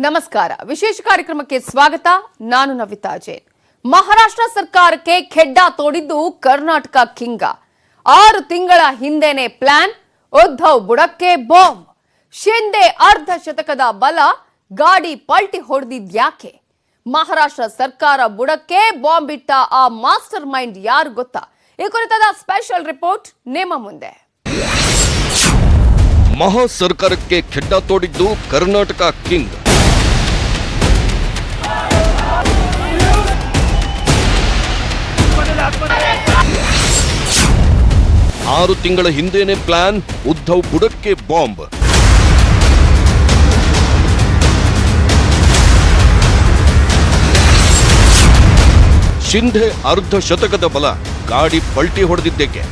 ನಮಸ್ಕಾರ. ವಿಶೇಷ ಕಾರ್ಯಕ್ರಮಕ್ಕೆ ಸ್ವಾಗತ. ನಾನು ನವಿತಾ ಜೈನ್. ಮಹಾರಾಷ್ಟ್ರ ಸರ್ಕಾರಕ್ಕೆ ಖೆಡ್ಡಾ ತೋಡಿದ್ದು ಕರ್ನಾಟಕ ಕಿಂಗ. 6 ತಿಂಗಳ ಹಿಂದೆನೆ ಪ್ಲಾನ್, ಉದ್ಧವ್ ಬುಡಕ್ಕೆ ಬಾಂಬ್. ಶಿಂದೆ ಅರ್ಧ ಶತಕದ ಬಲ, ಗಾಡಿ ಪಲ್ಟಿ ಹೊಡೆದಿದ್ಯಾಕೆ? ಮಹಾರಾಷ್ಟ್ರ ಸರ್ಕಾರ ಬುಡಕ್ಕೆ ಬಾಂಬ್ ಇಟ್ಟ ಆ ಮಾಸ್ಟರ್ ಮೈಂಡ್ ಯಾರು ಗೊತ್ತಾ? ಈ ಕುರಿತಾದ ಸ್ಪೆಷಲ್ ರಿಪೋರ್ಟ್ ನಿಮ್ಮ ಮುಂದೆ. ಮಹಾ ಸರ್ಕಾರಕ್ಕೆ ಖೆಡ್ಡಾ ತೋಡಿದ್ದು ಕರ್ನಾಟಕ ಕಿಂಗ್. ಆರು ತಿಂಗಳ ಹಿಂದೆನೆ ಪ್ಲಾನ್, ಉದ್ಧವ್ ಬುಡಕ್ಕೆ ಬಾಂಬ್. ಶಿಂಧೆ ಅರ್ಧ ಶತಕದ ಬಲ, ಗಾಡಿ ಪಲ್ಟಿ ಹೊಡೆದಿದ್ದೇಕೆ?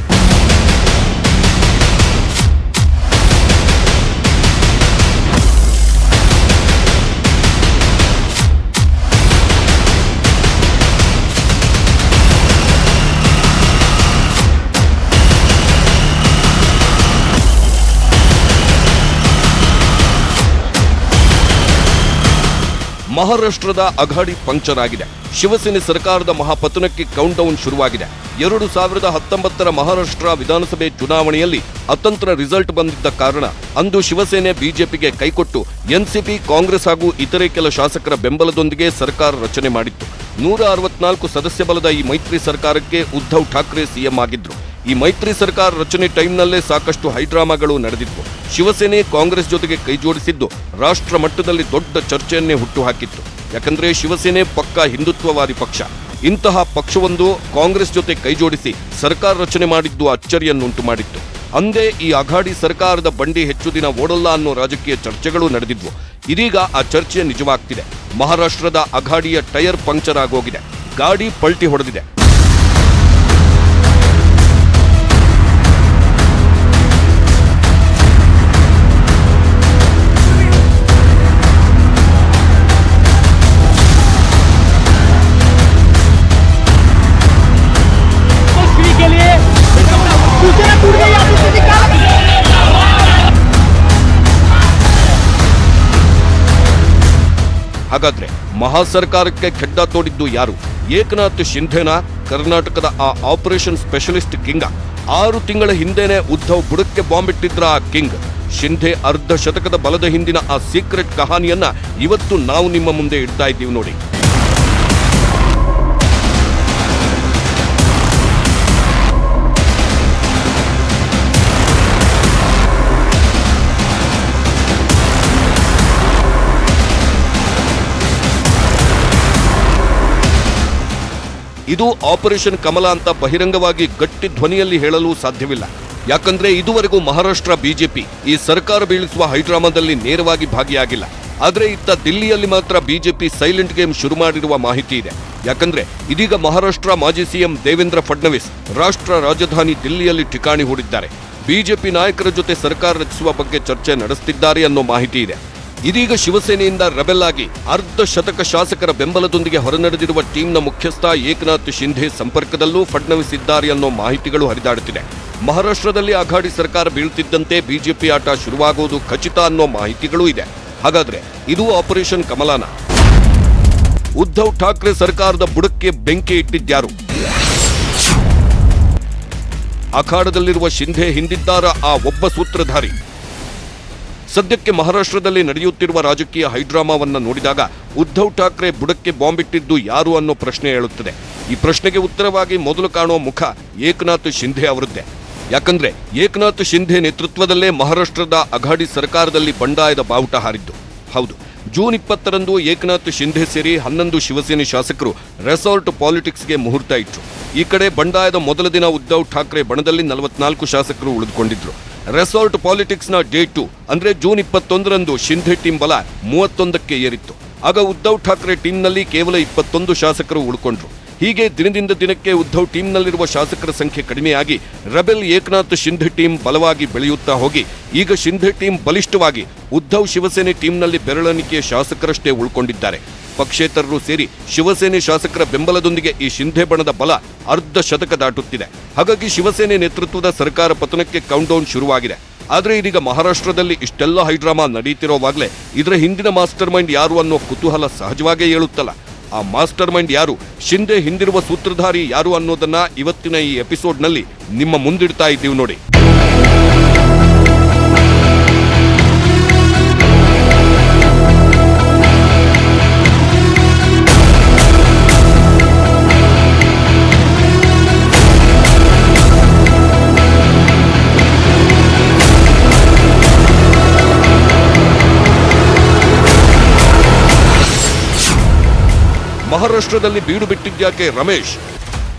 ಮಹಾರಾಷ್ಟ್ರದ ಅಘಾಡಿ ಪಂಕ್ಚರ್ ಆಗಿದೆ. ಶಿವಸೇನೆ ಸರ್ಕಾರದ ಮಹಾಪತನಕ್ಕೆ ಕೌಂಟ್ ಡೌನ್ ಶುರುವಾಗಿದೆ. 2019ರ ಮಹಾರಾಷ್ಟ್ರ ವಿಧಾನಸಭೆ ಚುನಾವಣೆಯಲ್ಲಿ ಅತಂತ್ರ ರಿಸಲ್ಟ್ ಬಂದಿದ್ದ ಕಾರಣ ಅಂದು ಶಿವಸೇನೆ ಬಿಜೆಪಿಗೆ ಕೈಕೊಟ್ಟು ಎನ್ಸಿಪಿ, ಕಾಂಗ್ರೆಸ್ ಹಾಗೂ ಇತರೆ ಕೆಲ ಶಾಸಕರ ಬೆಂಬಲದೊಂದಿಗೆ ಸರ್ಕಾರ ರಚನೆ ಮಾಡಿತ್ತು. 164 ಸದಸ್ಯ ಬಲದ ಈ ಮೈತ್ರಿ ಸರ್ಕಾರಕ್ಕೆ ಉದ್ಧವ್ ಠಾಕ್ರೆ ಸಿಎಂ ಆಗಿದ್ರು. ಈ ಮೈತ್ರಿ ಸರ್ಕಾರ ರಚನೆ ಟೈಮ್ನಲ್ಲೇ ಸಾಕಷ್ಟು ಹೈಡ್ರಾಮಾಗಳು ನಡೆದಿತ್ತು. ಶಿವಸೇನೆ ಕಾಂಗ್ರೆಸ್ ಜೊತೆಗೆ ಕೈಜೋಡಿಸಿದ್ದು ರಾಷ್ಟ್ರ ಮಟ್ಟದಲ್ಲಿ ದೊಡ್ಡ ಚರ್ಚೆಯನ್ನೇ ಹುಟ್ಟುಹಾಕಿತ್ತು. ಯಾಕಂದ್ರೆ ಶಿವಸೇನೆ ಪಕ್ಕಾ ಹಿಂದುತ್ವವಾದಿ ಪಕ್ಷ. ಇಂತಹ ಪಕ್ಷವೊಂದು ಕಾಂಗ್ರೆಸ್ ಜೊತೆ ಕೈಜೋಡಿಸಿ ಸರ್ಕಾರ ರಚನೆ ಮಾಡಿದ್ದು ಅಚ್ಚರಿಯನ್ನುಂಟು ಮಾಡಿತ್ತು. ಅಂದೇ ಈ ಅಘಾಡಿ ಸರ್ಕಾರದ ಬಂಡಿ ಹೆಚ್ಚು ದಿನ ಓಡಲ್ಲ ಅನ್ನೋ ರಾಜಕೀಯ ಚರ್ಚೆಗಳು ನಡೆದಿದ್ವು. ಇದೀಗ ಆ ಚರ್ಚೆ ನಿಜವಾಗ್ತಿದೆ. ಮಹಾರಾಷ್ಟ್ರದ ಅಘಾಡಿಯ ಟೈರ್ ಪಂಕ್ಚರ್ ಆಗೋಗಿದೆ, ಗಾಡಿ ಪಲ್ಟಿ ಹೊಡೆದಿದೆ. ಹಾಗಾದ್ರೆ ಮಹಾ ಸರ್ಕಾರಕ್ಕೆ ಖೆಡ್ಡಾ ತೋಡಿದ್ದು ಯಾರು? ಏಕನಾಥ್ ಶಿಂಧೆನಾ, ಕರ್ನಾಟಕದ ಆ ಆಪರೇಷನ್ ಸ್ಪೆಷಲಿಸ್ಟ್ ಕಿಂಗ? 6 ತಿಂಗಳ ಹಿಂದೆನೆ ಉದ್ಧವ್ ಬುಡಕ್ಕೆ ಬಾಂಬ್ ಇಟ್ಟಿದ್ರ ಆ ಕಿಂಗ್. ಶಿಂಧೆ ಅರ್ಧ ಶತಕದ ಬಲದ ಹಿಂದಿನ ಆ ಸೀಕ್ರೆಟ್ ಕಹಾನಿಯನ್ನ ಇವತ್ತು ನಾವು ನಿಮ್ಮ ಮುಂದೆ ಇಡ್ತಾ ಇದ್ದೀವಿ ನೋಡಿ. ಇದು ಆಪರೇಷನ್ ಕಮಲ ಅಂತ ಬಹಿರಂಗವಾಗಿ ಗಟ್ಟಿ ಧ್ವನಿಯಲ್ಲಿ ಹೇಳಲು ಸಾಧ್ಯವಿಲ್ಲ. ಯಾಕಂದ್ರೆ ಇದುವರೆಗೂ ಮಹಾರಾಷ್ಟ್ರ ಬಿಜೆಪಿ ಈ ಸರ್ಕಾರ ಬೀಳಿಸುವ ಹೈಡ್ರಾಮಾದಲ್ಲಿ ನೇರವಾಗಿ ಭಾಗಿಯಾಗಿಲ್ಲ. ಆದ್ರೆ ಇತ್ತ ದಿಲ್ಲಿಯಲ್ಲಿ ಮಾತ್ರ ಬಿಜೆಪಿ ಸೈಲೆಂಟ್ ಗೇಮ್ ಶುರು ಮಾಡಿರುವ ಮಾಹಿತಿ ಇದೆ. ಯಾಕಂದ್ರೆ ಇದೀಗ ಮಹಾರಾಷ್ಟ್ರ ಮಾಜಿ ಸಿಎಂ ದೇವೇಂದ್ರ ಫಡ್ನವೀಸ್ ರಾಷ್ಟ್ರ ರಾಜಧಾನಿ ದಿಲ್ಲಿಯಲ್ಲಿ ಠಿಕಾಣಿ ಹೂಡಿದ್ದಾರೆ. ಬಿಜೆಪಿ ನಾಯಕರ ಜೊತೆ ಸರ್ಕಾರ ರಚಿಸುವ ಬಗ್ಗೆ ಚರ್ಚೆ ನಡೆಸುತ್ತಿದ್ದಾರೆ ಅನ್ನೋ ಮಾಹಿತಿ ಇದೆ. ಇದೀಗ ಶಿವಸೇನೆಯಿಂದ ರೆಬೆಲ್ ಆಗಿ ಅರ್ಧ ಶತಕ ಶಾಸಕರ ಬೆಂಬಲದೊಂದಿಗೆ ಹೊರನಡೆದಿರುವ ಟೀಮ್ನ ಮುಖ್ಯಸ್ಥ ಏಕನಾಥ್ ಶಿಂಧೆ ಸಂಪರ್ಕದಲ್ಲೂ ಫಡ್ನವೀಸ್ ಇದ್ದಾರೆ ಅನ್ನೋ ಮಾಹಿತಿಗಳು ಹರಿದಾಡುತ್ತಿದೆ. ಮಹಾರಾಷ್ಟ್ರದಲ್ಲಿ ಅಘಾಡಿ ಸರ್ಕಾರ ಬೀಳ್ತಿದ್ದಂತೆ ಬಿಜೆಪಿ ಆಟ ಶುರುವಾಗುವುದು ಖಚಿತ ಅನ್ನೋ ಮಾಹಿತಿಗಳೂ ಇದೆ. ಹಾಗಾದ್ರೆ ಇದು ಆಪರೇಷನ್ ಕಮಲನ? ಉದ್ಧವ್ ಠಾಕ್ರೆ ಸರ್ಕಾರದ ಬುಡಕ್ಕೆ ಬೆಂಕಿ ಇಟ್ಟಿದ್ಯಾರು? ಅಖಾಡದಲ್ಲಿರುವ ಶಿಂಧೆ ಹಿಂದಿದ್ದಾರ ಆ ಒಬ್ಬ ಸೂತ್ರಧಾರಿ? ಸದ್ಯಕ್ಕೆ ಮಹಾರಾಷ್ಟ್ರದಲ್ಲಿ ನಡೆಯುತ್ತಿರುವ ರಾಜಕೀಯ ಹೈಡ್ರಾಮಾವನ್ನ ನೋಡಿದಾಗ ಉದ್ಧವ್ ಠಾಕ್ರೆ ಬುಡಕ್ಕೆ ಬಾಂಬ್ ಇಟ್ಟಿದ್ದು ಯಾರು ಅನ್ನೋ ಪ್ರಶ್ನೆ ಹೇಳುತ್ತದೆ. ಈ ಪ್ರಶ್ನೆಗೆ ಉತ್ತರವಾಗಿ ಮೊದಲು ಕಾಣುವ ಮುಖ ಏಕನಾಥ್ ಶಿಂಧೆ ಅವರದ್ದೇ. ಯಾಕಂದ್ರೆ ಏಕನಾಥ್ ಶಿಂಧೆ ನೇತೃತ್ವದಲ್ಲೇ ಮಹಾರಾಷ್ಟ್ರದ ಅಘಾಡಿ ಸರ್ಕಾರದಲ್ಲಿ ಬಂಡಾಯದ ಬಾವುಟ ಹಾರಿದ್ದು. ಹೌದು, ಜೂನ್ 20ರಂದು ಏಕನಾಥ್ ಶಿಂಧೆ ಸೇರಿ 11 ಶಿವಸೇನೆ ಶಾಸಕರು ರೆಸಾರ್ಟ್ ಪಾಲಿಟಿಕ್ಸ್ಗೆ ಮುಹೂರ್ತ ಇಟ್ರು. ಈ ಕಡೆ ಬಂಡಾಯದ ಮೊದಲ ದಿನ ಉದ್ಧವ್ ಠಾಕ್ರೆ ಬಣದಲ್ಲಿ 44 ಶಾಸಕರು ಉಳಿದುಕೊಂಡಿದ್ರು. ರೆಸಾರ್ಟ್ ಪಾಲಿಟಿಕ್ಸ್ನ ಡೇ 2 ಅಂದ್ರೆ ಜೂನ್ 21ರಂದು ಶಿಂಧೆ ಟೀಮ್ ಬಲ 31ಕ್ಕೆ ಏರಿತ್ತು. ಆಗ ಉದ್ಧವ್ ಠಾಕ್ರೆ ಟೀಮ್ನಲ್ಲಿ ಕೇವಲ 21 ಶಾಸಕರು ಉಳ್ಕೊಂಡ್ರು. ಹೀಗೆ ದಿನದಿಂದ ದಿನಕ್ಕೆ ಉದ್ಧವ್ ಟೀಮ್ನಲ್ಲಿರುವ ಶಾಸಕರ ಸಂಖ್ಯೆ ಕಡಿಮೆಯಾಗಿ ರೆಬೆಲ್ ಏಕನಾಥ್ ಶಿಂಧೆ ಟೀಮ್ ಬಲವಾಗಿ ಬೆಳೆಯುತ್ತಾ ಹೋಗಿ ಈಗ ಶಿಂಧೆ ಟೀಮ್ ಬಲಿಷ್ಠವಾಗಿ ಉದ್ಧವ್ ಶಿವಸೇನೆ ಟೀಮ್ನಲ್ಲಿ ಬೆರಳೆಣಿಕೆಯ ಶಾಸಕರಷ್ಟೇ ಉಳ್ಕೊಂಡಿದ್ದಾರೆ. ಪಕ್ಷೇತರರು ಸೇರಿ ಶಿವಸೇನೆ ಶಾಸಕರ ಬೆಂಬಲದೊಂದಿಗೆ ಈ ಶಿಂಧೆ ಬಣದ ಬಲ ಅರ್ಧ ಶತಕ ದಾಟುತ್ತಿದೆ. ಹಾಗಾಗಿ ಶಿವಸೇನೆ ನೇತೃತ್ವದ ಸರ್ಕಾರ ಪತನಕ್ಕೆ ಕೌಂಟ್ ಡೌನ್ ಶುರುವಾಗಿದೆ. ಆದ್ರೆ ಇದೀಗ ಮಹಾರಾಷ್ಟ್ರದಲ್ಲಿ ಇಷ್ಟೆಲ್ಲ ಹೈಡ್ರಾಮಾ ನಡೀತಿರೋವಾಗ್ಲೇ ಇದರ ಹಿಂದಿನ ಮಾಸ್ಟರ್ ಮೈಂಡ್ ಯಾರು ಅನ್ನೋ ಕುತೂಹಲ ಸಹಜವಾಗೇ ಏಳುತ್ತಲ್ಲ. ಆ ಮಾಸ್ಟರ್ ಮೈಂಡ್ ಯಾರು, ಶಿಂದೆ ಹಿಂದಿರುವ ಸೂತ್ರಧಾರಿ ಯಾರು ಅನ್ನೋದನ್ನ ಇವತ್ತಿನ ಈ ಎಪಿಸೋಡ್ನಲ್ಲಿ ನಿಮ್ಮ ಮುಂದಿಡ್ತಾ ಇದ್ದೀವಿ ನೋಡಿ. ಮಹಾರಾಷ್ಟ್ರದಲ್ಲಿ ಬೀಡು ಬಿಟ್ಟಿದ್ಯಾಕೆ ರಮೇಶ್?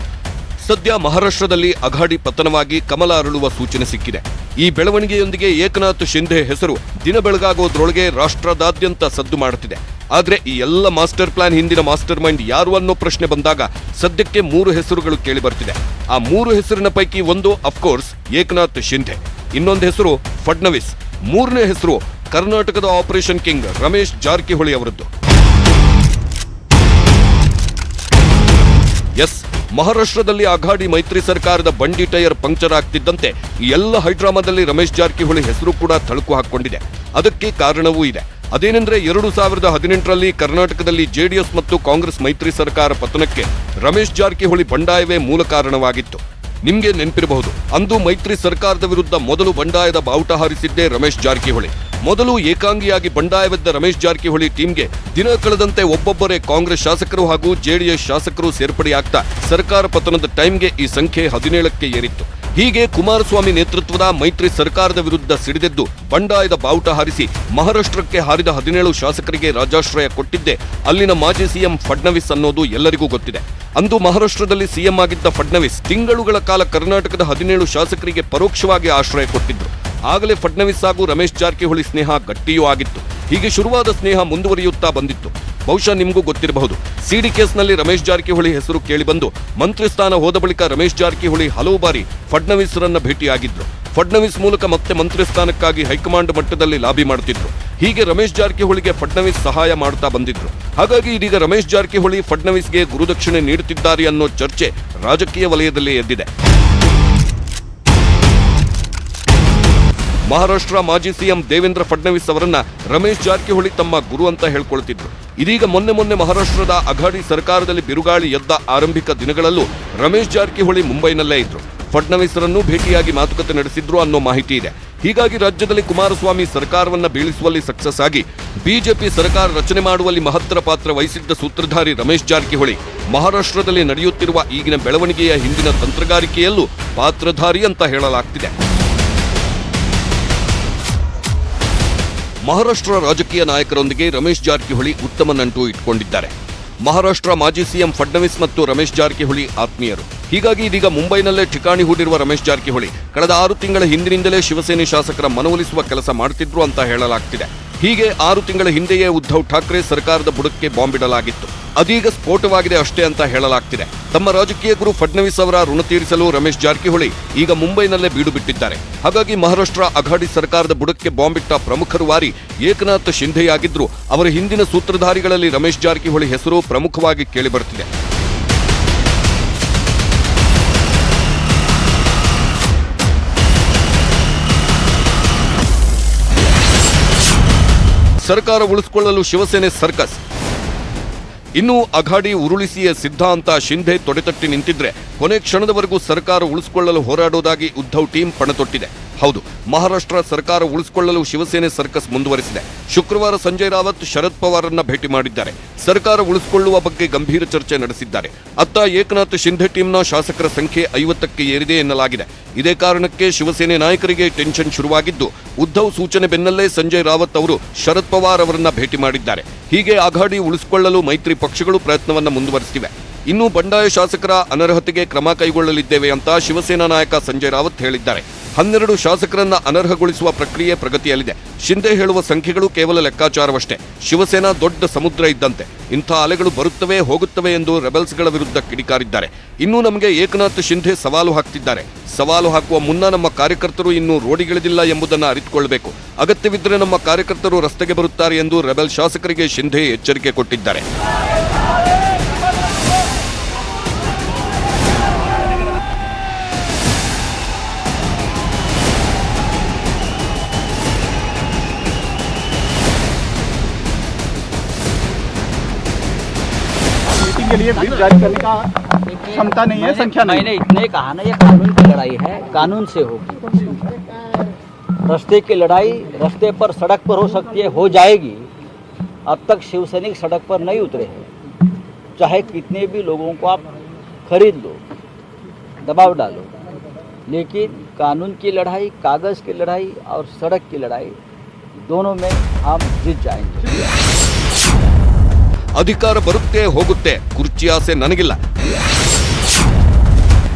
ಸದ್ಯ ಮಹಾರಾಷ್ಟ್ರದಲ್ಲಿ ಅಘಾಡಿ ಪತನವಾಗಿ ಕಮಲ ಅರಳುವ ಸೂಚನೆ ಸಿಕ್ಕಿದೆ. ಈ ಬೆಳವಣಿಗೆಯೊಂದಿಗೆ ಏಕನಾಥ್ ಶಿಂಧೆ ಹೆಸರು ದಿನ ಬೆಳಗಾಗೋದ್ರೊಳಗೆ ರಾಷ್ಟ್ರದಾದ್ಯಂತ ಸದ್ದು ಮಾಡುತ್ತಿದೆ. ಆದ್ರೆ ಈ ಎಲ್ಲ ಮಾಸ್ಟರ್ ಪ್ಲಾನ್ ಹಿಂದಿನ ಮಾಸ್ಟರ್ ಮೈಂಡ್ ಯಾರು ಅನ್ನೋ ಪ್ರಶ್ನೆ ಬಂದಾಗ ಸದ್ಯಕ್ಕೆ 3 ಹೆಸರುಗಳು ಕೇಳಿ ಬರ್ತಿದೆ. ಆ 3 ಹೆಸರಿನ ಪೈಕಿ ಒಂದು ಅಫ್ಕೋರ್ಸ್ ಏಕನಾಥ್ ಶಿಂಧೆ, ಇನ್ನೊಂದು ಹೆಸರು ಫಡ್ನವೀಸ್, 3ನೇ ಹೆಸರು ಕರ್ನಾಟಕದ ಆಪರೇಷನ್ ಕಿಂಗ್ ರಮೇಶ್ ಜಾರಕಿಹೊಳಿ ಅವರದ್ದು. ಎಸ್, ಮಹಾರಾಷ್ಟ್ರದಲ್ಲಿ ಅಘಾಡಿ ಮೈತ್ರಿ ಸರ್ಕಾರದ ಬಂಡಿ ಟೈರ್ ಪಂಕ್ಚರ್ ಆಗ್ತಿದ್ದಂತೆ ಈ ಎಲ್ಲ ಹೈಡ್ರಾಮಾದಲ್ಲಿ ರಮೇಶ್ ಜಾರಕಿಹೊಳಿ ಹೆಸರು ಕೂಡ ತಳುಕು ಹಾಕೊಂಡಿದೆ. ಅದಕ್ಕೆ ಕಾರಣವೂ ಇದೆ. ಅದೇನೆಂದ್ರೆ 2018ರಲ್ಲಿ ಕರ್ನಾಟಕದಲ್ಲಿ ಜೆಡಿಎಸ್ ಮತ್ತು ಕಾಂಗ್ರೆಸ್ ಮೈತ್ರಿ ಸರ್ಕಾರ ಪತನಕ್ಕೆ ರಮೇಶ್ ಜಾರಕಿಹೊಳಿ ಬಂಡಾಯವೇ ಮೂಲ ಕಾರಣವಾಗಿತ್ತು. ನಿಮ್ಗೆ ನೆನಪಿರಬಹುದು, ಅಂದು ಮೈತ್ರಿ ಸರ್ಕಾರದ ವಿರುದ್ಧ ಮೊದಲು ಬಂಡಾಯದ ಬಾವುಟ ಹಾರಿಸಿದ್ದೇ ರಮೇಶ್ ಜಾರಕಿಹೊಳಿ. ಮೊದಲು ಏಕಾಂಗಿಯಾಗಿ ಬಂಡಾಯವೆದ್ದ ರಮೇಶ್ ಜಾರಕಿಹೊಳಿ ಟೀಮ್ಗೆ ದಿನ ಕಳೆದಂತೆ ಒಬ್ಬೊಬ್ಬರೇ ಕಾಂಗ್ರೆಸ್ ಶಾಸಕರು ಹಾಗೂ ಜೆಡಿಎಸ್ ಶಾಸಕರು ಸೇರ್ಪಡೆಯಾಗ್ತಾ ಸರ್ಕಾರ ಪತನದ ಟೈಮ್ಗೆ ಈ ಸಂಖ್ಯೆ 17ಕ್ಕೆ ಏರಿತ್ತು. ಹೀಗೆ ಕುಮಾರಸ್ವಾಮಿ ನೇತೃತ್ವದ ಮೈತ್ರಿ ಸರ್ಕಾರದ ವಿರುದ್ಧ ಸಿಡಿದೆದ್ದು ಬಂಡಾಯದ ಬಾವುಟ ಹಾರಿಸಿ ಮಹಾರಾಷ್ಟ್ರಕ್ಕೆ ಹಾರಿದ 17 ಶಾಸಕರಿಗೆ ರಾಜಾಶ್ರಯ ಕೊಟ್ಟಿದ್ದೆ ಅಲ್ಲಿನ ಮಾಜಿ ಸಿಎಂ ಫಡ್ನವೀಸ್ ಅನ್ನೋದು ಎಲ್ಲರಿಗೂ ಗೊತ್ತಿದೆ. ಅಂದು ಮಹಾರಾಷ್ಟ್ರದಲ್ಲಿ ಸಿಎಂ ಆಗಿದ್ದ ಫಡ್ನವೀಸ್ ತಿಂಗಳುಗಳ ಕಾಲ ಕರ್ನಾಟಕದ 17 ಶಾಸಕರಿಗೆ ಪರೋಕ್ಷವಾಗಿ ಆಶ್ರಯ ಕೊಟ್ಟಿದ್ರು. ಆಗಲೇ ಫಡ್ನವೀಸ್ ಹಾಗೂ ರಮೇಶ್ ಜಾರಕಿಹೊಳಿ ಸ್ನೇಹ ಗಟ್ಟಿಯೂ ಆಗಿತ್ತು. ಹೀಗೆ ಶುರುವಾದ ಸ್ನೇಹ ಮುಂದುವರಿಯುತ್ತಾ ಬಂದಿತ್ತು. ಬಹುಶಃ ನಿಮಗೂ ಗೊತ್ತಿರಬಹುದು, ಸಿಡಿ ಕೇಸ್ನಲ್ಲಿ ರಮೇಶ್ ಜಾರಕಿಹೊಳಿ ಹೆಸರು ಕೇಳಿಬಂದು ಮಂತ್ರಿ ಸ್ಥಾನ ಹೋದ ಬಳಿಕ ರಮೇಶ್ ಜಾರಕಿಹೊಳಿ ಹಲವು ಬಾರಿ ಫಡ್ನವೀಸ್ರನ್ನ ಭೇಟಿಯಾಗಿದ್ರು. ಫಡ್ನವೀಸ್ ಮೂಲಕ ಮತ್ತೆ ಮಂತ್ರಿ ಸ್ಥಾನಕ್ಕಾಗಿ ಹೈಕಮಾಂಡ್ ಮಟ್ಟದಲ್ಲಿ ಲಾಬಿ ಮಾಡುತ್ತಿದ್ರು. ಹೀಗೆ ರಮೇಶ್ ಜಾರಕಿಹೊಳಿಗೆ ಫಡ್ನವೀಸ್ ಸಹಾಯ ಮಾಡ್ತಾ ಬಂದಿದ್ರು. ಹಾಗಾಗಿ ಇದೀಗ ರಮೇಶ್ ಜಾರಕಿಹೊಳಿ ಫಡ್ನವೀಸ್ಗೆ ಗುರುದಕ್ಷಿಣೆ ನೀಡುತ್ತಿದ್ದಾರೆ ಅನ್ನೋ ಚರ್ಚೆ ರಾಜಕೀಯ ವಲಯದಲ್ಲಿ ಎದ್ದಿದೆ. ಮಹಾರಾಷ್ಟ್ರ ಮಾಜಿ ಸಿಎಂ ದೇವೇಂದ್ರ ಫಡ್ನವೀಸ್ ಅವರನ್ನ ರಮೇಶ್ ಜಾರಕಿಹೊಳಿ ತಮ್ಮ ಗುರು ಅಂತ ಹೇಳ್ಕೊಳ್ತಿದ್ರು. ಇದೀಗ ಮೊನ್ನೆ ಮಹಾರಾಷ್ಟ್ರದ ಅಘಾಡಿ ಸರ್ಕಾರದಲ್ಲಿ ಬಿರುಗಾಳಿ ಎದ್ದ ಆರಂಭಿಕ ದಿನಗಳಲ್ಲೂ ರಮೇಶ್ ಜಾರಕಿಹೊಳಿ ಮುಂಬೈನಲ್ಲೇ ಇದ್ರು. ಫಡ್ನವೀಸ್ರನ್ನು ಭೇಟಿಯಾಗಿ ಮಾತುಕತೆ ನಡೆಸಿದ್ರು ಅನ್ನೋ ಮಾಹಿತಿ ಇದೆ. ಹೀಗಾಗಿ ರಾಜ್ಯದಲ್ಲಿ ಕುಮಾರಸ್ವಾಮಿ ಸರ್ಕಾರವನ್ನ ಬೀಳಿಸುವಲ್ಲಿ ಸಕ್ಸಸ್ ಆಗಿ ಬಿಜೆಪಿ ಸರ್ಕಾರ ರಚನೆ ಮಾಡುವಲ್ಲಿ ಮಹತ್ತರ ಪಾತ್ರ ವಹಿಸಿದ್ದ ಸೂತ್ರಧಾರಿ ರಮೇಶ್ ಜಾರಕಿಹೊಳಿ ಮಹಾರಾಷ್ಟ್ರದಲ್ಲಿ ನಡೆಯುತ್ತಿರುವ ಈಗಿನ ಬೆಳವಣಿಗೆಯ ಹಿಂದಿನ ತಂತ್ರಗಾರಿಕೆಯಲ್ಲೂ ಪಾತ್ರಧಾರಿ ಅಂತ ಹೇಳಲಾಗ್ತಿದೆ. ಮಹಾರಾಷ್ಟ್ರ ರಾಜಕೀಯ ನಾಯಕರೊಂದಿಗೆ ರಮೇಶ್ ಜಾರಕಿಹೊಳಿ ಉತ್ತಮ ನಂಟು ಇಟ್ಕೊಂಡಿದ್ದಾರೆ. ಮಹಾರಾಷ್ಟ್ರ ಮಾಜಿ ಸಿಎಂ ಫಡ್ನವೀಸ್ ಮತ್ತು ರಮೇಶ್ ಜಾರಕಿಹೊಳಿ ಆತ್ಮೀಯರು. ಹೀಗಾಗಿ ಇದೀಗ ಮುಂಬೈನಲ್ಲೇ ಠಿಕಾಣಿ ಹೂಡಿರುವ ರಮೇಶ್ ಜಾರಕಿಹೊಳಿ ಕಳೆದ 6 ತಿಂಗಳ ಹಿಂದಿನಿಂದಲೇ ಶಿವಸೇನೆ ಶಾಸಕರ ಮನವೊಲಿಸುವ ಕೆಲಸ ಮಾಡುತ್ತಿದ್ರು ಅಂತ ಹೇಳಲಾಗ್ತಿದೆ. ಹೀಗೆ 6 ತಿಂಗಳ ಹಿಂದೆಯೇ ಉದ್ಧವ್ ಠಾಕ್ರೆ ಸರ್ಕಾರದ ಬುಡಕ್ಕೆ ಬಾಂಬ್ ಇಡಲಾಗಿತ್ತು. ಅದೀಗ ಸ್ಫೋಟವಾಗಿದೆ ಅಷ್ಟೇ ಅಂತ ಹೇಳಲಾಗ್ತಿದೆ. ತಮ್ಮ ರಾಜಕೀಯ ಗುರು ಫಡ್ನವೀಸ್ ಅವರ ಋಣ ತೀರಿಸಲು ರಮೇಶ್ ಜಾರಕಿಹೊಳಿ ಈಗ ಮುಂಬೈನಲ್ಲೇ ಬೀಡು ಬಿಟ್ಟಿದ್ದಾರೆ. ಹಾಗಾಗಿ ಮಹಾರಾಷ್ಟ್ರ ಅಘಾಡಿ ಸರ್ಕಾರದ ಬುಡಕ್ಕೆ ಬಾಂಬ್ ಇಟ್ಟ ಪ್ರಮುಖರು ವಾರಿ ಏಕನಾಥ್ ಶಿಂಧೆಯಾಗಿದ್ರು ಅವರ ಹಿಂದಿನ ಸೂತ್ರಧಾರಿಗಳಲ್ಲಿ ರಮೇಶ್ ಜಾರಕಿಹೊಳಿ ಹೆಸರು ಪ್ರಮುಖವಾಗಿ ಕೇಳಿಬರುತ್ತಿದೆ. ಸರ್ಕಾರ ಉಳಿಸಿಕೊಳ್ಳಲು ಶಿವಸೇನೆ ಸರ್ಕಸ್. ಇನ್ನು ಅಘಾಡಿ ಉರುಳಿಸಿಯೇ ಸಿದ್ಧ ಅಂತ ಶಿಂಧೆ ತೊಡೆತಟ್ಟಿ ನಿಂತಿದ್ರೆ ಕೊನೆ ಕ್ಷಣದವರೆಗೂ ಸರ್ಕಾರ ಉಳಿಸಿಕೊಳ್ಳಲು ಹೋರಾಡೋದಾಗಿ ಉದ್ಧವ್ ಟೀಮ್ ಪಣತೊಟ್ಟಿದೆ. ಹೌದು, ಮಹಾರಾಷ್ಟ್ರ ಸರ್ಕಾರ ಉಳಿಸಿಕೊಳ್ಳಲು ಶಿವಸೇನೆ ಸರ್ಕಸ್ ಮುಂದುವರೆಸಿದೆ. ಶುಕ್ರವಾರ ಸಂಜಯ್ ರಾವತ್ ಶರದ್ ಪವಾರ್ರನ್ನ ಭೇಟಿ ಮಾಡಿದ್ದಾರೆ. ಸರ್ಕಾರ ಉಳಿಸಿಕೊಳ್ಳುವ ಬಗ್ಗೆ ಗಂಭೀರ ಚರ್ಚೆ ನಡೆಸಿದ್ದಾರೆ. ಅತ್ತ ಏಕನಾಥ್ ಶಿಂಧೆ ಟೀಮ್ನ ಶಾಸಕರ ಸಂಖ್ಯೆ 50ಕ್ಕೆ ಏರಿದೆ ಎನ್ನಲಾಗಿದೆ. ಇದೇ ಕಾರಣಕ್ಕೆ ಶಿವಸೇನೆ ನಾಯಕರಿಗೆ ಟೆನ್ಷನ್ ಶುರುವಾಗಿದ್ದು ಉದ್ಧವ್ ಸೂಚನೆ ಬೆನ್ನಲ್ಲೇ ಸಂಜಯ್ ರಾವತ್ ಅವರು ಶರದ್ ಪವಾರ್ ಅವರನ್ನ ಭೇಟಿ ಮಾಡಿದ್ದಾರೆ. ಹೀಗೆ ಅಘಾಡಿ ಉಳಿಸಿಕೊಳ್ಳಲು ಮೈತ್ರಿ ಪಕ್ಷಗಳು ಪ್ರಯತ್ನವನ್ನ ಮುಂದುವರೆಸಿವೆ. ಇನ್ನು ಬಂಡಾಯ ಶಾಸಕರ ಅನರ್ಹತೆಗೆ ಕ್ರಮ ಕೈಗೊಳ್ಳಲಿದ್ದೇವೆ ಅಂತ ಶಿವಸೇನಾ ನಾಯಕ ಸಂಜಯ್ ರಾವತ್ ಹೇಳಿದ್ದಾರೆ. 12 ಶಾಸಕರನ್ನ ಅನರ್ಹಗೊಳಿಸುವ ಪ್ರಕ್ರಿಯೆ ಪ್ರಗತಿಯಲ್ಲಿದೆ. ಶಿಂಧೆ ಹೇಳುವ ಸಂಖ್ಯೆಗಳು ಕೇವಲ ಲೆಕ್ಕಾಚಾರವಷ್ಟೇ. ಶಿವಸೇನಾ ದೊಡ್ಡ ಸಮುದ್ರ ಇದ್ದಂತೆ, ಇಂಥ ಅಲೆಗಳು ಬರುತ್ತವೆ ಹೋಗುತ್ತವೆ ಎಂದು ರೆಬೆಲ್ಸ್ಗಳ ವಿರುದ್ಧ ಕಿಡಿಕಾರಿದ್ದಾರೆ. ಇನ್ನು ನಮಗೆ ಏಕನಾಥ್ ಶಿಂಧೆ ಸವಾಲು ಹಾಕ್ತಿದ್ದಾರೆ. ಸವಾಲು ಹಾಕುವ ಮುನ್ನ ನಮ್ಮ ಕಾರ್ಯಕರ್ತರು ಇನ್ನೂ ರೋಡಿಗಿಳಿದಿಲ್ಲ ಎಂಬುದನ್ನು ಅರಿತುಕೊಳ್ಳಬೇಕು. ಅಗತ್ಯವಿದ್ದರೆ ನಮ್ಮ ಕಾರ್ಯಕರ್ತರು ರಸ್ತೆಗೆ ಬರುತ್ತಾರೆ ಎಂದು ರೆಬೆಲ್ ಶಾಸಕರಿಗೆ ಶಿಂಧೆ ಎಚ್ಚರಿಕೆ ಕೊಟ್ಟಿದ್ದಾರೆ. के लिए व्हिप जारी करने का क्षमता नहीं है, संख्या नहीं। मैंने इतने कहा ना, ये कानून की लड़ाई है, कानून से होगी। रास्ते की लड़ाई रास्ते पर, सड़क पर हो सकती है, हो जाएगी। अब तक शिवसैनिक सड़क पर नहीं उतरे हैं। चाहे कितने भी लोगों को आप खरीद लो, दबाव डालो, लेकिन कानून की लड़ाई, कागज़ की लड़ाई और सड़क की लड़ाई, दोनों में हम जीत जाएंगे। ಅಧಿಕಾರ ಬರುತ್ತೆ ಹೋಗುತ್ತೆ, ಕುರ್ಚಿ ಆಸೆ ನನಗಿಲ್ಲ.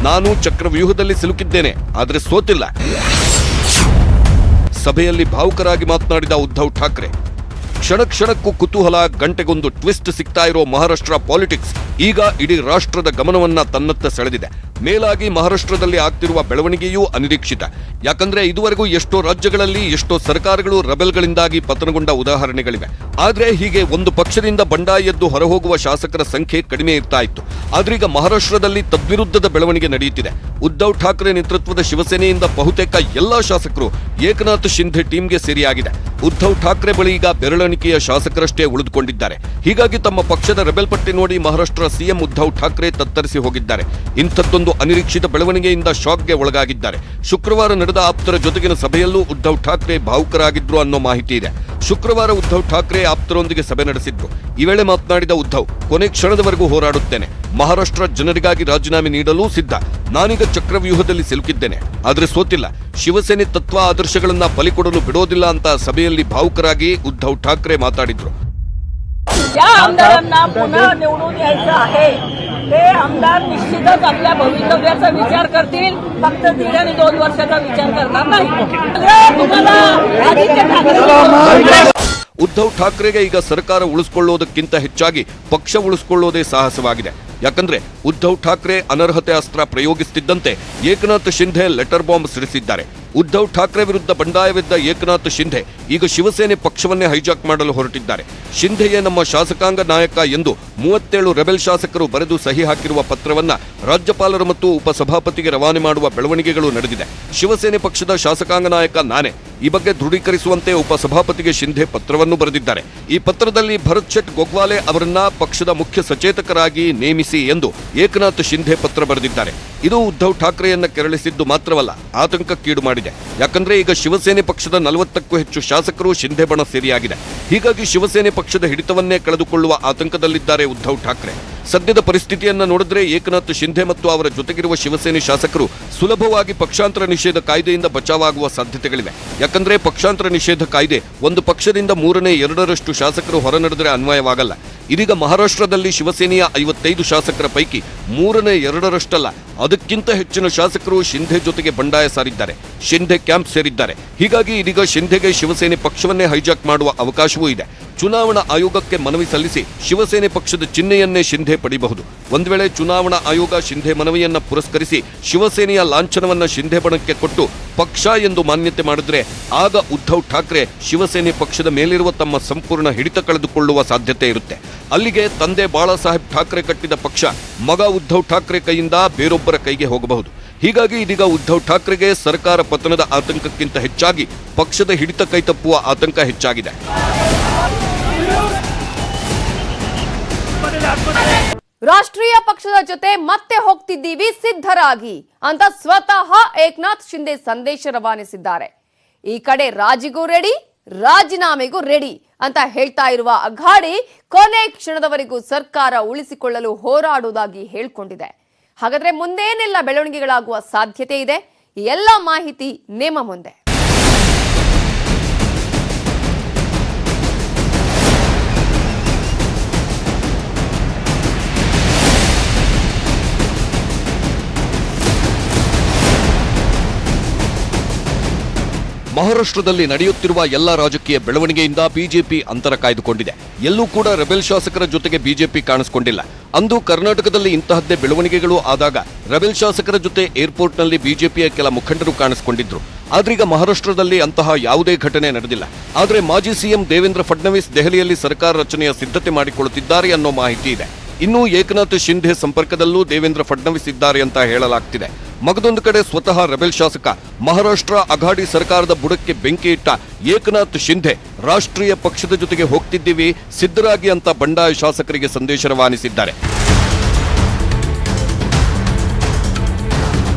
ನಾನು ಚಕ್ರವ್ಯೂಹದಲ್ಲಿ ಸಿಲುಕಿದ್ದೇನೆ, ಆದರೆ ಸೋತಿಲ್ಲ. ಸಭೆಯಲ್ಲಿ ಭಾವುಕರಾಗಿ ಮಾತನಾಡಿದ ಉದ್ಧವ್ ಠಾಕ್ರೆ, ಕ್ಷಣ ಕ್ಷಣಕ್ಕೂ ಕುತೂಹಲ, ಗಂಟೆಗೊಂದು ಟ್ವಿಸ್ಟ್ ಸಿಗ್ತಾ ಇರೋ ಮಹಾರಾಷ್ಟ್ರ ಪಾಲಿಟಿಕ್ಸ್ ಈಗ ಇಡೀ ರಾಷ್ಟ್ರದ ಗಮನವನ್ನ ತನ್ನತ್ತ ಸೆಳೆದಿದೆ. ಮೇಲಾಗಿ ಮಹಾರಾಷ್ಟ್ರದಲ್ಲಿ ಆಗ್ತಿರುವ ಬೆಳವಣಿಗೆಯೂ ಅನಿರೀಕ್ಷಿತ. ಯಾಕಂದ್ರೆ ಇದುವರೆಗೂ ಎಷ್ಟೋ ರಾಜ್ಯಗಳಲ್ಲಿ ಎಷ್ಟೋ ಸರ್ಕಾರಗಳು ರೆಬೆಲ್ಗಳಿಂದಾಗಿ ಪತನಗೊಂಡ ಉದಾಹರಣೆಗಳಿವೆ. ಆದ್ರೆ ಹೀಗೆ ಒಂದು ಪಕ್ಷದಿಂದ ಬಂಡಾಯ ಎದ್ದು ಹೊರಹೋಗುವ ಶಾಸಕರ ಸಂಖ್ಯೆ ಕಡಿಮೆ ಇರ್ತಾ ಇತ್ತು. ಆದ್ರೀಗ ಮಹಾರಾಷ್ಟ್ರದಲ್ಲಿ ತದ್ವಿರುದ್ಧದ ಬೆಳವಣಿಗೆ ನಡೆಯುತ್ತಿದೆ. ಉದ್ಧವ್ ಠಾಕ್ರೆ ನೇತೃತ್ವದ ಶಿವಸೇನೆಯಿಂದ ಬಹುತೇಕ ಎಲ್ಲಾ ಶಾಸಕರು ಏಕನಾಥ್ ಶಿಂಧೆ ಟೀಮ್ಗೆ ಸೇರಿಯಾಗಿದೆ. ಉದ್ಧವ್ ಠಾಕ್ರೆ ಬಳಿ ಈಗ ಬೆರಳೆಣಿಕೆಯ ಶಾಸಕರಷ್ಟೇ ಉಳಿದುಕೊಂಡಿದ್ದಾರೆ. ಹೀಗಾಗಿ ತಮ್ಮ ಪಕ್ಷದ ರೆಬೆಲ್ ಪಟ್ಟಿ ನೋಡಿ ಮಹಾರಾಷ್ಟ್ರ ಸಿಎಂ ಉದ್ಧವ್ ಠಾಕ್ರೆ ತತ್ತರಿಸಿ ಹೋಗಿದ್ದಾರೆ. ಇಂಥದ್ದೊಂದು ಅನಿರೀಕ್ಷಿತ ಬೆಳವಣಿಗೆಯಿಂದ ಶಾಕ್ಗೆ ಒಳಗಾಗಿದ್ದಾರೆ. ಶುಕ್ರವಾರ ನಡೆದ ಆಪ್ತರ ಜೊತೆಗಿನ ಸಭೆಯಲ್ಲೂ ಉದ್ಧವ್ ಠಾಕ್ರೆ ಭಾವುಕರಾಗಿದ್ರು ಅನ್ನೋ ಮಾಹಿತಿ ಇದೆ. ಶುಕ್ರವಾರ ಉದ್ಧವ್ ಠಾಕ್ರೆ ಆಪ್ತರೊಂದಿಗೆ ಸಭೆ ನಡೆಸಿದ್ರು. ಈ ವೇಳೆ ಮಾತನಾಡಿದ ಉದ್ಧವ್, ಕೊನೆ ಕ್ಷಣದವರೆಗೂ ಹೋರಾಡುತ್ತೇನೆ. ಮಹಾರಾಷ್ಟ್ರ ಜನರಿಗಾಗಿ ರಾಜೀನಾಮೆ ನೀಡಲೂ ಸಿದ್ಧ. ನಾನೀಗ ಚಕ್ರವ್ಯೂಹದಲ್ಲಿ ಸಿಲುಕಿದ್ದೇನೆ, ಆದ್ರೆ ಸೋತಿಲ್ಲ. ಶಿವಸೇನೆ ತತ್ವ ಆದರ್ಶಗಳನ್ನ ಬಲಿಕೊಡಲು ಬಿಡೋದಿಲ್ಲ ಅಂತ ಸಭೆಯಲ್ಲಿ ಭಾವುಕರಾಗಿ ಉದ್ಧವ್ ಠಾಕ್ರೆ ಮಾತಾಡಿದ್ರು. ज्या आमदारांना पुन्हा निवडून यायचं आहे ते आमदार निश्चितच आपल्या भवितव्याचा विचार करतील, फक्त 1.5 आणि 2 वर्षाचा विचार करणार नाही. तुम्हाला आदित्य ठाकरे ಉದ್ಧವ್ ಠಾಕ್ರೆಗೆ ಈಗ ಸರ್ಕಾರ ಉಳಿಸಿಕೊಳ್ಳೋದಕ್ಕಿಂತ ಹೆಚ್ಚಾಗಿ ಪಕ್ಷ ಉಳಿಸಿಕೊಳ್ಳೋದೇ ಸಾಹಸವಾಗಿದೆ. ಯಾಕಂದ್ರೆ ಉದ್ಧವ್ ಠಾಕ್ರೆ ಅನರ್ಹತೆ ಅಸ್ತ್ರ ಪ್ರಯೋಗಿಸುತ್ತಿದ್ದಂತೆ ಏಕನಾಥ್ ಶಿಂಧೆ ಲೆಟರ್ ಬಾಂಬ್ ಸಿಡಿಸಿದ್ದಾರೆ. ಉದ್ಧವ್ ಠಾಕ್ರೆ ವಿರುದ್ಧ ಬಂಡಾಯವೆದ್ದ ಏಕನಾಥ್ ಶಿಂಧೆ ಈಗ ಶಿವಸೇನೆ ಪಕ್ಷವನ್ನೇ ಹೈಜಾಕ್ ಮಾಡಲು ಹೊರಟಿದ್ದಾರೆ. ಶಿಂಧೆಯೇ ನಮ್ಮ ಶಾಸಕಾಂಗ ನಾಯಕ ಎಂದು 37 ರೆಬೆಲ್ ಶಾಸಕರು ಬರೆದು ಸಹಿ ಹಾಕಿರುವ ಪತ್ರವನ್ನ ರಾಜ್ಯಪಾಲರು ಮತ್ತು ಉಪಸಭಾಪತಿಗೆ ರವಾನೆ ಮಾಡುವ ಬೆಳವಣಿಗೆಗಳು ನಡೆದಿದೆ. ಶಿವಸೇನೆ ಪಕ್ಷದ ಶಾಸಕಾಂಗ ನಾಯಕ ನಾನೇ, ಈ ಬಗ್ಗೆ ದೃಢೀಕರಿಸುವಂತೆ ಉಪಸಭಾಪತಿಗೆ ಶಿಂಧೆ ಪತ್ರವನ್ನು ಬರೆದಿದ್ದಾರೆ. ಈ ಪತ್ರದಲ್ಲಿ ಭರತ್ ಶೆಟ್ ಗೊಗ್ವಾಲೆ ಅವರನ್ನ ಪಕ್ಷದ ಮುಖ್ಯ ಸಚೇತಕರಾಗಿ ನೇಮಿಸಿ ಎಂದು ಏಕನಾಥ್ ಶಿಂಧೆ ಪತ್ರ ಬರೆದಿದ್ದಾರೆ. ಇದು ಉದ್ಧವ್ ಠಾಕ್ರೆಯನ್ನ ಕೆರಳಿಸಿದ್ದು ಮಾತ್ರವಲ್ಲ, ಆತಂಕಕ್ಕೀಡು ಮಾಡಿದೆ. ಯಾಕಂದ್ರೆ ಈಗ ಶಿವಸೇನೆ ಪಕ್ಷದ 40ಕ್ಕೂ ಹೆಚ್ಚು ಶಾಸಕರು ಶಿಂಧೆ ಬಣ ಸೇರಿಯಾಗಿದೆ. ಹೀಗಾಗಿ ಶಿವಸೇನೆ ಪಕ್ಷದ ಹಿಡಿತವನ್ನೇ ಕಳೆದುಕೊಳ್ಳುವ ಆತಂಕದಲ್ಲಿದ್ದಾರೆ ಉದ್ಧವ್ ಠಾಕ್ರೆ. ಸದ್ಯದ ಪರಿಸ್ಥಿತಿಯನ್ನ ನೋಡಿದ್ರೆ ಏಕನಾಥ್ ಶಿಂಧೆ ಮತ್ತು ಅವರ ಜೊತೆಗಿರುವ ಶಿವಸೇನೆ ಶಾಸಕರು ಸುಲಭವಾಗಿ ಪಕ್ಷಾಂತರ ನಿಷೇಧ ಕಾಯ್ದೆಯಿಂದ ಬಚಾವಾಗುವ ಸಾಧ್ಯತೆಗಳಿವೆ. ಯಾಕಂದ್ರೆ ಪಕ್ಷಾಂತರ ನಿಷೇಧ ಕಾಯ್ದೆ ಒಂದು ಪಕ್ಷದಿಂದ 2/3 ಶಾಸಕರು ಹೊರನಡೆದರೆ ಅನ್ವಯವಾಗಲ್ಲ. ಇದೀಗ ಮಹಾರಾಷ್ಟ್ರದಲ್ಲಿ ಶಿವಸೇನೆಯ 55 ಶಾಸಕರ ಪೈಕಿ 2/3 ಅದಕ್ಕಿಂತ ಹೆಚ್ಚಿನ ಶಾಸಕರು ಶಿಂಧೆ ಜೊತೆಗೆ ಬಂಡಾಯ ಸಾರಿದ್ದಾರೆ, ಶಿಂಧೆ ಕ್ಯಾಂಪ್ ಸೇರಿದ್ದಾರೆ. ಹೀಗಾಗಿ ಇದೀಗ ಶಿಂಧೆಗೆ ಶಿವಸೇನೆ ಪಕ್ಷವನ್ನೇ ಹೈಜಾಕ್ ಮಾಡುವ ಅವಕಾಶವೂ ಇದೆ. ಚುನಾವಣಾ ಆಯೋಗಕ್ಕೆ ಮನವಿ ಸಲ್ಲಿಸಿ ಶಿವಸೇನೆ ಪಕ್ಷದ ಚಿಹ್ನೆಯನ್ನೇ ಶಿಂಧೆ ಪಡೆಯಬಹುದು. ಒಂದು ವೇಳೆ ಚುನಾವಣಾ ಆಯೋಗ ಶಿಂಧೆ ಮನವಿಯನ್ನ ಪುರಸ್ಕರಿಸಿ ಶಿವಸೇನೆಯ ಲಾಂಛನವನ್ನ ಶಿಂಧೆ ಬಣಕ್ಕೆ ಕೊಟ್ಟು ಪಕ್ಷ ಎಂದು ಮಾನ್ಯತೆ ಮಾಡಿದ್ರೆ ಆಗ ಉದ್ಧವ್ ಠಾಕ್ರೆ ಶಿವಸೇನೆ ಪಕ್ಷದ ಮೇಲಿರುವ ತಮ್ಮ ಸಂಪೂರ್ಣ ಹಿಡಿತ ಕಳೆದುಕೊಳ್ಳುವ ಸಾಧ್ಯತೆ ಇರುತ್ತೆ. ಅಲ್ಲಿಗೆ ತಂದೆ ಬಾಳಾಸಾಹೇಬ್ ಠಾಕ್ರೆ ಕಟ್ಟಿದ ಪಕ್ಷ ಮಗ ಉದ್ಧವ್ ಠಾಕ್ರೆ ಕೈಯಿಂದ ಬೇರೊಬ್ಬರ ಕೈಗೆ ಹೋಗಬಹುದು. ಹೀಗಾಗಿ ಇದೀಗ ಉದ್ಧವ್ ಠಾಕ್ರೆಗೆ ಸರ್ಕಾರ ಪತನದ ಆತಂಕಕ್ಕಿಂತ ಹೆಚ್ಚಾಗಿ ಪಕ್ಷದ ಹಿಡಿತ ಕೈತಪ್ಪುವ ಆತಂಕ ಹೆಚ್ಚಾಗಿದೆ. ರಾಷ್ಟ್ರೀಯ ಪಕ್ಷದ ಜೊತೆ ಮತ್ತೆ ಹೋಗ್ತಿದ್ದೀವಿ ಸಿದ್ಧರಾಗಿ ಅಂತ ಸ್ವತಃ ಏಕನಾಥ್ ಶಿಂಧೆ ಸಂದೇಶ ರವಾನಿಸಿದ್ದಾರೆ. ಈ ಕಡೆ ರಾಜಿಗೂ ರೆಡಿ, ರಾಜೀನಾಮೆಗೂ ರೆಡಿ ಅಂತ ಹೇಳ್ತಾ ಇರುವ ಅಘಾಡಿ ಕೊನೆ ಕ್ಷಣದವರೆಗೂ ಸರ್ಕಾರ ಉಳಿಸಿಕೊಳ್ಳಲು ಹೋರಾಡುವುದಾಗಿ ಹೇಳಿಕೊಂಡಿದೆ. ಹಾಗಾದ್ರೆ ಮುಂದೇನೆಲ್ಲ ಬೆಳವಣಿಗೆಗಳಾಗುವ ಸಾಧ್ಯತೆ ಇದೆ? ಎಲ್ಲ ಮಾಹಿತಿ ನಿಮ್ಮ ಮುಂದೆ. ಮಹಾರಾಷ್ಟ್ರದಲ್ಲಿ ನಡೆಯುತ್ತಿರುವ ಎಲ್ಲ ರಾಜಕೀಯ ಬೆಳವಣಿಗೆಯಿಂದ ಬಿಜೆಪಿ ಅಂತರ ಕಾಯ್ದುಕೊಂಡಿದೆ. ಎಲ್ಲೂ ಕೂಡ ರೆಬೆಲ್ ಶಾಸಕರ ಜೊತೆಗೆ ಬಿಜೆಪಿ ಕಾಣಿಸಿಕೊಂಡಿಲ್ಲ. ಅಂದು ಕರ್ನಾಟಕದಲ್ಲಿ ಇಂತಹದ್ದೇ ಬೆಳವಣಿಗೆಗಳು ಆದಾಗ ರೆಬೆಲ್ ಶಾಸಕರ ಜೊತೆ ಏರ್ಪೋರ್ಟ್ನಲ್ಲಿ ಬಿಜೆಪಿಯ ಕೆಲ ಮುಖಂಡರು ಕಾಣಿಸಿಕೊಂಡಿದ್ರು. ಆದ್ರೀಗ ಮಹಾರಾಷ್ಟ್ರದಲ್ಲಿ ಅಂತಹ ಯಾವುದೇ ಘಟನೆ ನಡೆದಿಲ್ಲ. ಆದರೆ ಮಾಜಿ ಸಿಎಂ ದೇವೇಂದ್ರ ಫಡ್ನವೀಸ್ ದೆಹಲಿಯಲ್ಲಿ ಸರ್ಕಾರ ರಚನೆಯ ಸಿದ್ಧತೆ ಮಾಡಿಕೊಳ್ಳುತ್ತಿದ್ದಾರೆ ಅನ್ನೋ ಮಾಹಿತಿ ಇದೆ. ಇನ್ನು ಏಕನಾಥ್ ಶಿಂಧೆ ಸಂಪರ್ಕದಲ್ಲೂ ದೇವೇಂದ್ರ ಫಡ್ನವೀಸ್ ಇದ್ದಾರೆ ಅಂತ ಹೇಳಲಾಗ್ತಿದೆ. ಮಗದೊಂದು ಕಡೆ ಸ್ವತಃ ರೆಬೆಲ್ ಶಾಸಕ ಮಹಾರಾಷ್ಟ್ರ ಅಘಾಡಿ ಸರ್ಕಾರದ ಬುಡಕ್ಕೆ ಬೆಂಕಿ ಇಟ್ಟ ಏಕನಾಥ್ ಶಿಂಧೆ ರಾಷ್ಟ್ರೀಯ ಪಕ್ಷದ ಜೊತೆಗೆ ಹೋಗ್ತಿದ್ದೀವಿ ಸಿದ್ಧರಾಗಿ ಅಂತ ಬಂಡಾಯ ಶಾಸಕರಿಗೆ ಸಂದೇಶ ರವಾನಿಸಿದ್ದಾರೆ.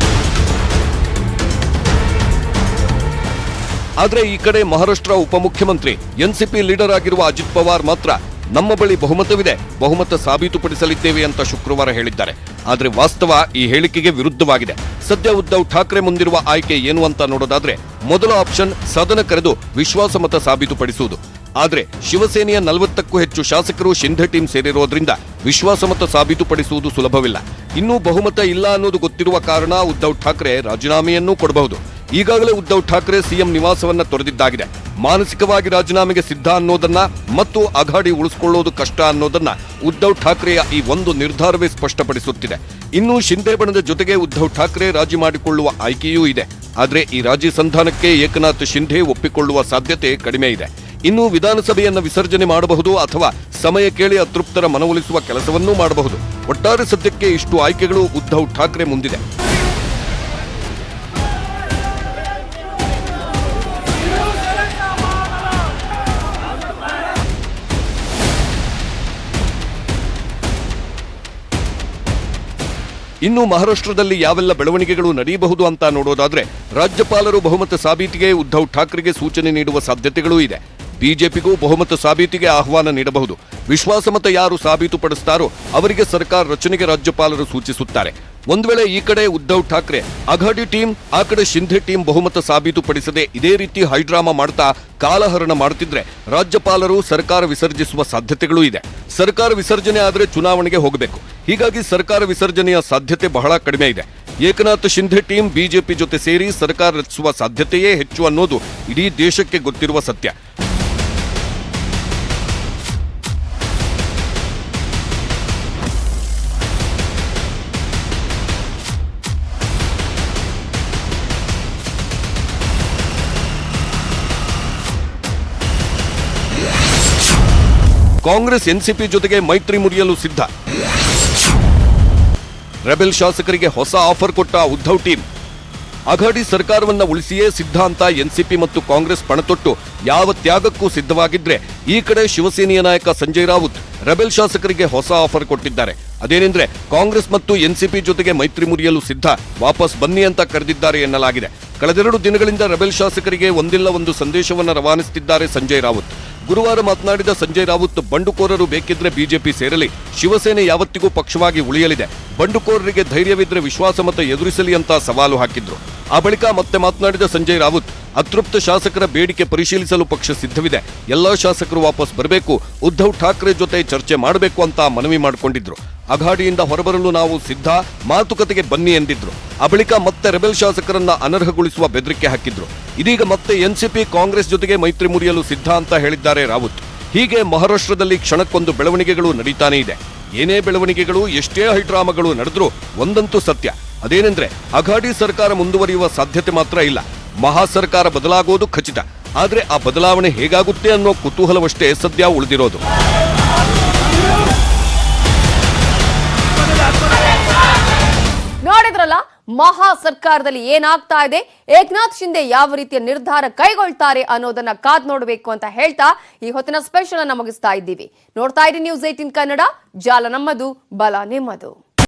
ಆದ್ರೆ ಈ ಕಡೆ ಮಹಾರಾಷ್ಟ್ರ ಉಪಮುಖ್ಯಮಂತ್ರಿ ಎನ್ಸಿಪಿ ಲೀಡರ್ ಆಗಿರುವ ಅಜಿತ್ ಪವಾರ್ ಮಾತ್ರ ನಮ್ಮ ಬಳಿ ಬಹುಮತವಿದೆ, ಬಹುಮತ ಸಾಬೀತುಪಡಿಸಲಿದ್ದೇವೆ ಅಂತ ಶುಕ್ರವಾರ ಹೇಳಿದ್ದಾರೆ. ಆದ್ರೆ ವಾಸ್ತವ ಈ ಹೇಳಿಕೆಗೆ ವಿರುದ್ಧವಾಗಿದೆ. ಸದ್ಯ ಉದ್ಧವ್ ಠಾಕ್ರೆ ಮುಂದಿರುವ ಆಯ್ಕೆ ಏನು ಅಂತ ನೋಡೋದಾದ್ರೆ ಮೊದಲ ಆಪ್ಷನ್ ಸದನ ಕರೆದು ವಿಶ್ವಾಸಮತ ಸಾಬೀತುಪಡಿಸುವುದು. ಆದ್ರೆ ಶಿವಸೇನೆಯ 40ಕ್ಕೂ ಹೆಚ್ಚು ಶಾಸಕರು ಶಿಂಧೆ ಟೀಮ್ ಸೇರಿರೋದ್ರಿಂದ ವಿಶ್ವಾಸಮತ ಸಾಬೀತುಪಡಿಸುವುದು ಸುಲಭವಿಲ್ಲ. ಇನ್ನೂ ಬಹುಮತ ಇಲ್ಲ ಅನ್ನೋದು ಗೊತ್ತಿರುವ ಕಾರಣ ಉದ್ಧವ್ ಠಾಕ್ರೆ ರಾಜೀನಾಮೆಯನ್ನೂ ಕೊಡಬಹುದು. ಈಗಾಗಲೇ ಉದ್ಧವ್ ಠಾಕ್ರೆ ಸಿಎಂ ನಿವಾಸವನ್ನ ತೊರೆದಿದ್ದಾಗಿದೆ. ಮಾನಸಿಕವಾಗಿ ರಾಜೀನಾಮೆಗೆ ಸಿದ್ಧ ಅನ್ನೋದನ್ನ ಮತ್ತು ಅಘಾಡಿ ಉಳಿಸಿಕೊಳ್ಳೋದು ಕಷ್ಟ ಅನ್ನೋದನ್ನ ಉದ್ಧವ್ ಠಾಕ್ರೆಯ ಈ ಒಂದು ನಿರ್ಧಾರವೇ ಸ್ಪಷ್ಟಪಡಿಸುತ್ತಿದೆ. ಇನ್ನು ಶಿಂಧೆ ಬಣದ ಜೊತೆಗೆ ಉದ್ಧವ್ ಠಾಕ್ರೆ ರಾಜಿ ಮಾಡಿಕೊಳ್ಳುವ ಆಯ್ಕೆಯೂ ಇದೆ. ಆದ್ರೆ ಈ ರಾಜಿ ಸಂಧಾನಕ್ಕೆ ಏಕನಾಥ್ ಶಿಂಧೆ ಒಪ್ಪಿಕೊಳ್ಳುವ ಸಾಧ್ಯತೆ ಕಡಿಮೆ ಇದೆ. ಇನ್ನು ವಿಧಾನಸಭೆಯನ್ನ ವಿಸರ್ಜನೆ ಮಾಡಬಹುದು ಅಥವಾ ಸಮಯ ಕೇಳಿ ಅತೃಪ್ತರ ಮನವೊಲಿಸುವ ಕೆಲಸವನ್ನೂ ಮಾಡಬಹುದು. ಒಟ್ಟಾರೆ ಸದ್ಯಕ್ಕೆ ಇಷ್ಟು ಆಯ್ಕೆಗಳು ಉದ್ಧವ್ ಠಾಕ್ರೆ ಮುಂದಿದೆ. ಇನ್ನು ಮಹಾರಾಷ್ಟ್ರದಲ್ಲಿ ಯಾವೆಲ್ಲ ಬೆಳವಣಿಗೆಗಳು ನಡೆಯಬಹುದು ಅಂತ ನೋಡೋದಾದ್ರೆ ರಾಜ್ಯಪಾಲರು ಬಹುಮತ ಸಾಬೀತಿಗೆ ಉದ್ಧವ್ ಠಾಕ್ರೆಗೆ ಸೂಚನೆ ನೀಡುವ ಸಾಧ್ಯತೆಗಳೂ ಇದೆ. ಬಿಜೆಪಿಗೂ ಬಹುಮತ ಸಾಬೀತಿಗೆ ಆಹ್ವಾನ ನೀಡಬಹುದು. ವಿಶ್ವಾಸಮತ ಯಾರು ಸಾಬೀತುಪಡಿಸುತ್ತಾರೋ ಅವರಿಗೆ ಸರ್ಕಾರ ರಚನೆಗೆ ರಾಜ್ಯಪಾಲರು ಸೂಚಿಸುತ್ತಾರೆ. ಒಂದ್ ವೇಳೆ ಈ ಕಡೆ ಉದ್ಧವ್ ಠಾಕ್ರೆ ಅಘಾಡಿ ಟೀಮ್, ಆ ಕಡೆ ಶಿಂಧೆ ಟೀಮ್ ಬಹುಮತ ಸಾಬೀತುಪಡಿಸದೆ ಇದೇ ರೀತಿ ಹೈಡ್ರಾಮಾ ಮಾಡ್ತಾ ಕಾಲಹರಣ ಮಾಡುತ್ತಿದ್ರೆ ರಾಜ್ಯಪಾಲರು ಸರ್ಕಾರ ವಿಸರ್ಜಿಸುವ ಸಾಧ್ಯತೆಗಳೂ ಇದೆ. ಸರ್ಕಾರ ವಿಸರ್ಜನೆ ಆದರೆ ಚುನಾವಣೆಗೆ ಹೋಗಬೇಕು. ಹೀಗಾಗಿ ಸರ್ಕಾರ ವಿಸರ್ಜನೆಯ ಸಾಧ್ಯತೆ ಬಹಳ ಕಡಿಮೆ ಇದೆ. ಏಕನಾಥ್ ಶಿಂಧೆ ಟೀಮ್ ಬಿಜೆಪಿ ಜೊತೆ ಸೇರಿ ಸರ್ಕಾರ ರಚಿಸುವ ಸಾಧ್ಯತೆಯೇ ಹೆಚ್ಚು ಅನ್ನೋದು ಇಡೀ ದೇಶಕ್ಕೆ ಗೊತ್ತಿರುವ ಸತ್ಯ. ಕಾಂಗ್ರೆಸ್ ಎನ್ಸಿಪಿ ಜೊತೆಗೆ ಮೈತ್ರಿ ಮುರಿಯಲು ಸಿದ್ಧ. ರೆಬೆಲ್ ಶಾಸಕರಿಗೆ ಹೊಸ ಆಫರ್ ಕೊಟ್ಟ ಉದ್ಧವ್ ಟೀಮ್. ಅಘಾಡಿ ಸರ್ಕಾರವನ್ನ ಉಳಿಸಿಯೇ ಸಿದ್ಧ ಅಂತ ಎನ್ಸಿಪಿ ಮತ್ತು ಕಾಂಗ್ರೆಸ್ ಪಣತೊಟ್ಟು ಯಾವ ತ್ಯಾಗಕ್ಕೂ ಸಿದ್ಧವಾಗಿದ್ರೆ, ಈ ಕಡೆ ಶಿವಸೇನೆಯ ನಾಯಕ ಸಂಜಯ್ ರಾವುತ್ ರೆಬೆಲ್ ಶಾಸಕರಿಗೆ ಹೊಸ ಆಫರ್ ಕೊಟ್ಟಿದ್ದಾರೆ. ಅದೇನೆಂದ್ರೆ ಕಾಂಗ್ರೆಸ್ ಮತ್ತು ಎನ್ಸಿಪಿ ಜೊತೆಗೆ ಮೈತ್ರಿ ಮುರಿಯಲು ಸಿದ್ಧ, ವಾಪಸ್ ಬನ್ನಿ ಅಂತ ಕರೆದಿದ್ದಾರೆ ಎನ್ನಲಾಗಿದೆ. ಕಳೆದೆರಡು ದಿನಗಳಿಂದ ರೆಬೆಲ್ ಶಾಸಕರಿಗೆ ಒಂದಿಲ್ಲ ಒಂದು ಸಂದೇಶವನ್ನು ರವಾನಿಸುತ್ತಿದ್ದಾರೆ ಸಂಜಯ್ ರಾವುತ್. ಗುರುವಾರ ಮಾತನಾಡಿದ ಸಂಜಯ್ ರಾವುತ್, ಬಂಡುಕೋರರು ಬೇಕಿದ್ರೆ ಬಿಜೆಪಿ ಸೇರಲಿ, ಶಿವಸೇನೆ ಯಾವತ್ತಿಗೂ ಪಕ್ಷವಾಗಿ ಉಳಿಯಲಿದೆ, ಬಂಡುಕೋರರಿಗೆ ಧೈರ್ಯವಿದ್ರೆ ವಿಶ್ವಾಸಮತ ಎದುರಿಸಲಿ ಅಂತ ಸವಾಲು ಹಾಕಿದ್ರು. ಆ ಬಳಿಕ ಮತ್ತೆ ಮಾತನಾಡಿದ ಸಂಜಯ್ ರಾವುತ್, ಅತೃಪ್ತ ಶಾಸಕರ ಬೇಡಿಕೆ ಪರಿಶೀಲಿಸಲು ಪಕ್ಷ ಸಿದ್ಧವಿದೆ, ಎಲ್ಲಾ ಶಾಸಕರು ವಾಪಸ್ ಬರಬೇಕು, ಉದ್ಧವ್ ಠಾಕ್ರೆ ಜೊತೆ ಚರ್ಚೆ ಮಾಡಬೇಕು ಅಂತ ಮನವಿ ಮಾಡಿಕೊಂಡಿದ್ರು. ಅಘಾಡಿಯಿಂದ ಹೊರಬರಲು ನಾವು ಸಿದ್ಧ, ಮಾತುಕತೆಗೆ ಬನ್ನಿ ಎಂದಿದ್ರು. ಆ ಬಳಿಕ ಮತ್ತೆ ರೆಬೆಲ್ ಶಾಸಕರನ್ನ ಅನರ್ಹಗೊಳಿಸುವ ಬೆದರಿಕೆ ಹಾಕಿದ್ರು. ಇದೀಗ ಮತ್ತೆ ಎನ್ಸಿಪಿ ಕಾಂಗ್ರೆಸ್ ಜೊತೆಗೆ ಮೈತ್ರಿ ಮುರಿಯಲು ಸಿದ್ಧ ಅಂತ ಹೇಳಿದ್ದಾರೆ ರಾವುತ್. ಹೀಗೆ ಮಹಾರಾಷ್ಟ್ರದಲ್ಲಿ ಕ್ಷಣಕ್ಕೊಂದು ಬೆಳವಣಿಗೆಗಳು ನಡೀತಾನೆ ಇದೆ. ಏನೇ ಬೆಳವಣಿಗೆಗಳು, ಎಷ್ಟೇ ಹೈಡ್ರಾಮಾಗಳು ನಡೆದ್ರೂ ಒಂದಂತೂ ಸತ್ಯ, ಅದೇನೆಂದ್ರೆ ಅಘಾಡಿ ಸರ್ಕಾರ ಮುಂದುವರಿಯುವ ಸಾಧ್ಯತೆ ಮಾತ್ರ ಇಲ್ಲ, ಮಹಾ ಸರ್ಕಾರ ಬದಲಾಗೋದು ಖಚಿತ. ಆದ್ರೆ ಆ ಬದಲಾವಣೆ ಹೇಗಾಗುತ್ತೆ ಅನ್ನೋ ಕುತೂಹಲವಷ್ಟೇ ಸದ್ಯ ಉಳಿದಿರೋದು. ನೋಡಿದ್ರಲ್ಲ, ಮಹಾ ಸರ್ಕಾರದಲ್ಲಿ ಏನಾಗ್ತಾ ಇದೆ, ಏಕನಾಥ್ ಶಿಂಧೆ ಯಾವ ರೀತಿಯ ನಿರ್ಧಾರ ಕೈಗೊಳ್ತಾರೆ ಅನ್ನೋದನ್ನ ಕಾದ್ ನೋಡಬೇಕು ಅಂತ ಹೇಳ್ತಾ ಈ ಹೊತ್ತಿನ ಸ್ಪೆಷಲ್ ಅನ್ನ ಮುಗಿಸ್ತಾ ಇದ್ದೀವಿ. ನೋಡ್ತಾ ಇರಿ ನ್ಯೂಸ್ 18 ಕನ್ನಡ, ಜಾಲ ನಮ್ಮದು, ಬಲ ನಿಮ್ಮದು.